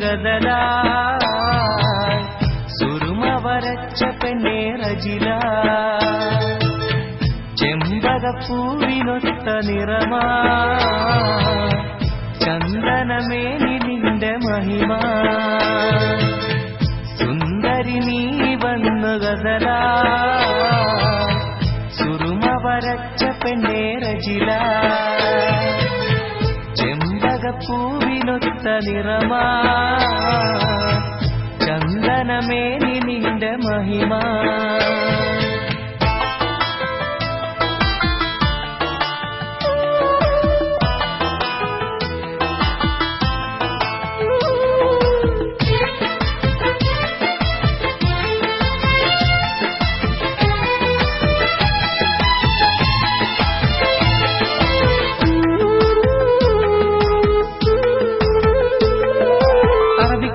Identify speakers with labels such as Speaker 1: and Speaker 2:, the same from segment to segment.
Speaker 1: ഗദല സുറുമ വരച്ച പെണ്ണേ റജില ചെമ്പകപ്പൂവിനൊത്ത നിറമാ ചന്ദനമേനി നിന്റെ മഹിമ സുന്ദരി നീ വന്നു ഗദല സുറുമ വരച്ച പെണ്ണേ റജില ചെമ്പകപ്പൂവിനൊത്ത നിറമാ ചന്ദനമേനി നിന്റെ മഹിമ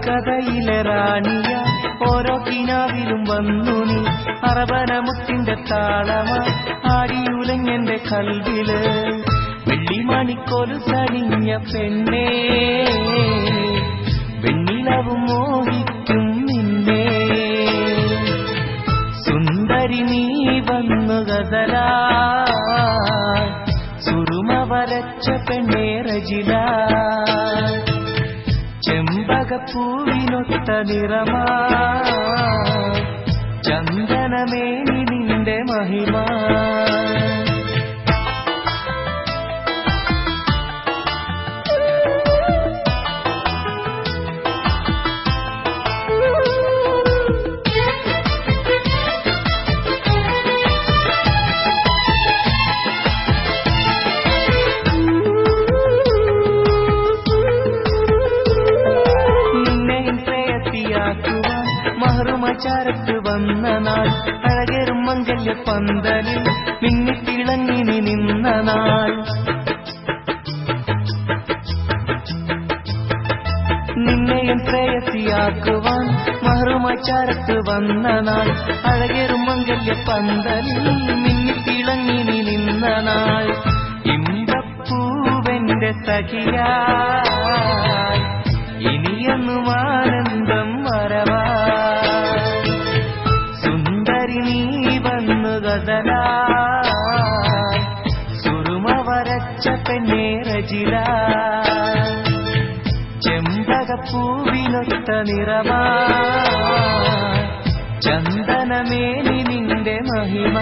Speaker 1: കഥയിലെ റാണിയ ഓരോ കിനാവിലും വന്നു നീ അറബനമുത്തിന്റെ താളമ ആടിയുലഞ്ഞെന്റെ കൽവില് വെള്ളിമണിക്കോലു തണിഞ്ഞ പെണ്ണേ വെണ്ണിലവും മോഹിക്കും നിന്നെ സുന്ദരി നീ വന്നു ഗദല സുറുമ വരച്ച പെണ്ണേ റജില ചെമ്പകപ്പൂവിനൊത്ത നിറമാ ചന്ദനമേനി നിന്റെ മഹിമ മഹറുമചാരത്ത് വന്ന നാൾ അഴകേറും മംഗല്യ പന്തലിൽ മിന്നിത്തിളങ്ങിനി നിന്ന നാൾ നിന്നെയും പ്രേയസിയാക്കുവാൻ മഹറുമചാരത്ത് വന്ന നാൾ അഴകേറും മംഗല്യ പന്തലിൽ മിന്നിത്തിളങ്ങിനി നിന്ന നാൾ ഇമ്പപ്പൂവെന്റെ സഖിയായി ഇനിയൊന്നും ആനന്ദം വരവാ ഗദല സുറുമ വരച്ച പെണ്ണേ റജില ചെമ്പകപ്പൂവിനൊത്ത നിറമാ ചന്ദനമേനി നിന്റെ മഹിമ